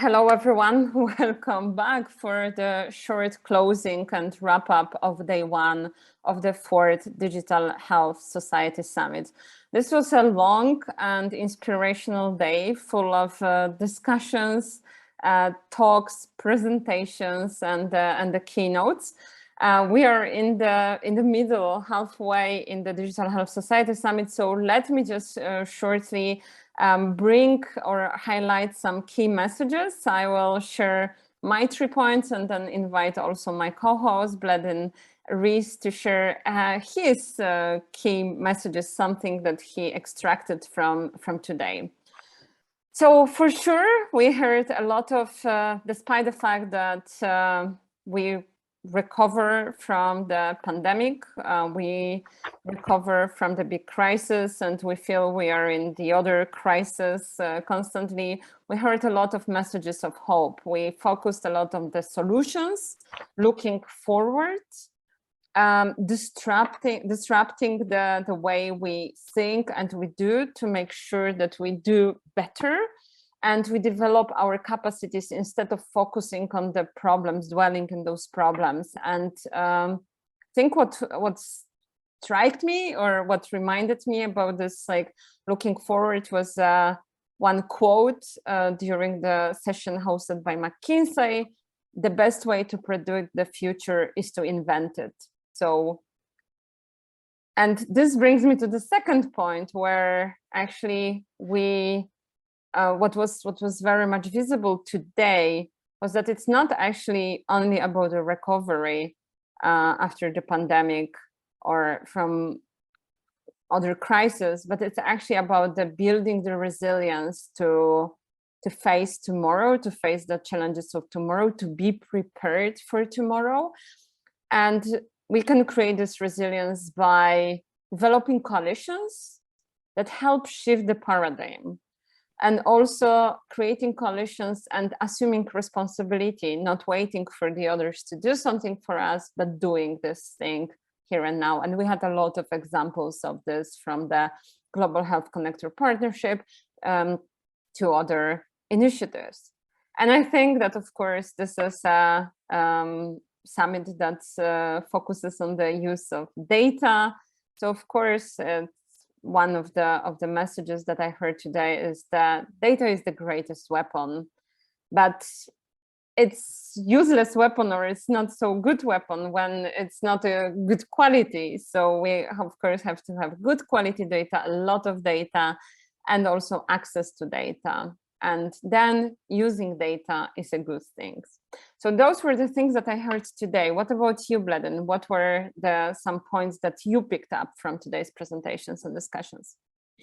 Hello, everyone. Welcome back for the short closing and wrap up of day one of the 4th Digital Health Society Summit. This was a long and inspirational day full of discussions, talks, presentations, and the keynotes. We are in the middle, halfway in the Digital Health Society Summit. So let me just shortly bring or highlight some key messages. I will share my 3 points and then invite also my co-host, Bledan Rees, to share his key messages, something that he extracted from today. So for sure, we heard a lot of, despite the fact that we recover from the pandemic, we recover from the big crisis, and we feel we are in the other crisis constantly. We heard a lot of messages of hope. We focused a lot on the solutions, looking forward, disrupting the way we think and we do to make sure that we do better. And we develop our capacities instead of focusing on the problems, dwelling in those problems. And I think what struck me or what reminded me about this, like looking forward, was one quote during the session hosted by McKinsey: "The best way to predict the future is to invent it." So, and this brings me to the second point, where actually we. What was very much visible today was that it's not actually only about the recovery after the pandemic or from other crises, but it's actually about the building the resilience to face tomorrow, to face the challenges of tomorrow, to be prepared for tomorrow. And we can create this resilience by developing coalitions that help shift the paradigm, and also creating coalitions and assuming responsibility, not waiting for the others to do something for us, but doing this thing here and now. And we had a lot of examples of this, from the Global Health Connector Partnership to other initiatives. And I think that, of course, this is a summit that focuses on the use of data. So, of course, one of the messages that I heard today is that data is the greatest weapon, but it's useless weapon, or it's not so good weapon when it's not a good quality. So we of course have to have good quality data, a lot of data, and also access to data. And then using data is a good thing. So those were the things that I heard today. What about you, Bledan? What were some points that you picked up from today's presentations and discussions?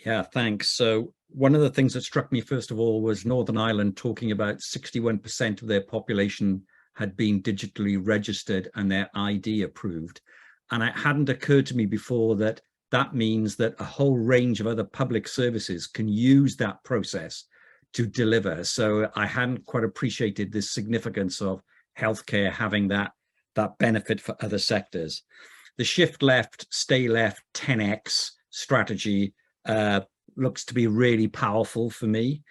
Yeah, thanks. So one of the things that struck me, first of all, was Northern Ireland talking about 61% of their population had been digitally registered and their ID approved. And it hadn't occurred to me before that that means that a whole range of other public services can use that process to deliver. So I hadn't quite appreciated the significance of healthcare having that benefit for other sectors. The shift left, stay left 10x strategy looks to be really powerful for me.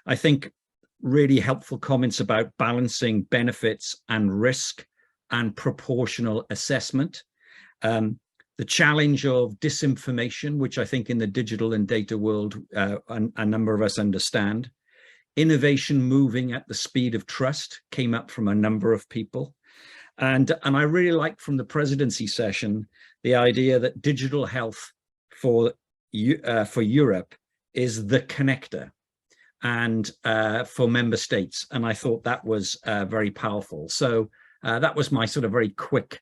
I think really helpful comments about balancing benefits and risk and proportional assessment. The challenge of disinformation, which I think in the digital and data world, a number of us understand. Innovation moving at the speed of trust came up from a number of people. And I really liked from the presidency session, the idea that digital health for Europe is the connector and for member states. And I thought that was very powerful. So that was my sort of very quick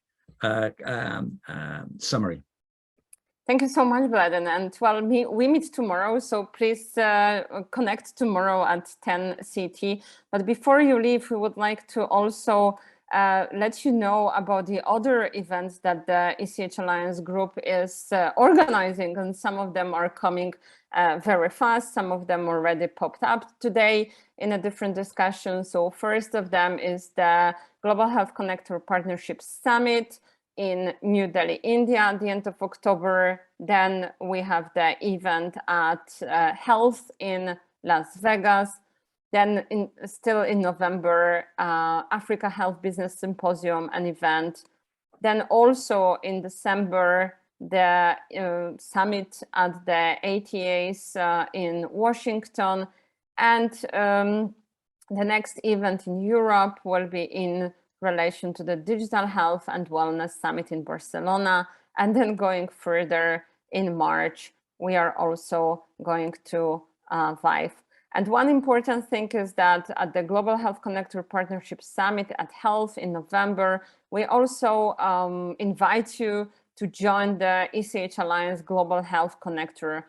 summary. Thank you so much, Bledan. And well, we meet tomorrow, so please connect tomorrow at 10 CT. But before you leave, we would like to also let you know about the other events that the ECH Alliance Group is organizing, and some of them are coming very fast. Some of them already popped up today in a different discussion. So first of them is the Global Health Connector Partnership Summit in New Delhi, India, at the end of October. Then we have the event at Health in Las Vegas Then still in November, Africa Health Business Symposium, an event. Then also in December, the summit at the ATAs in Washington. And the next event in Europe will be in relation to the Digital Health and Wellness Summit in Barcelona. And then going further in March, we are also going to ViVE. And one important thing is that at the Global Health Connector Partnership Summit at Health in November, we also invite you to join the ECH Alliance Global Health Connector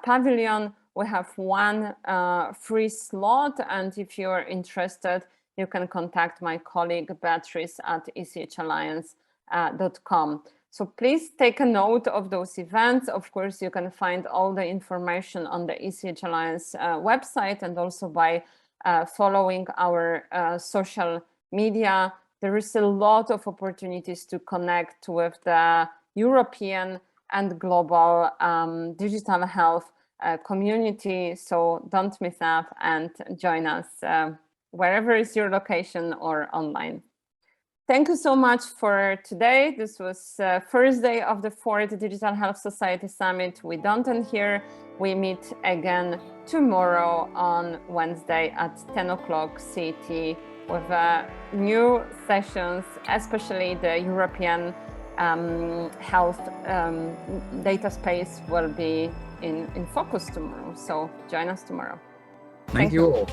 Pavilion. We have one free slot, and if you are interested, you can contact my colleague Beatrice at echalliance.com. So please take a note of those events. Of course, you can find all the information on the ECH Alliance website, and also by following our social media. There is a lot of opportunities to connect with the European and global digital health community. So don't miss out and join us wherever is your location or online. Thank you so much for today. This was first day of the 4th Digital Health Society Summit. We don't end here. We meet again tomorrow on Wednesday at 10 o'clock CET with new sessions, especially the European health data space will be in focus tomorrow. So join us tomorrow. Thank you all.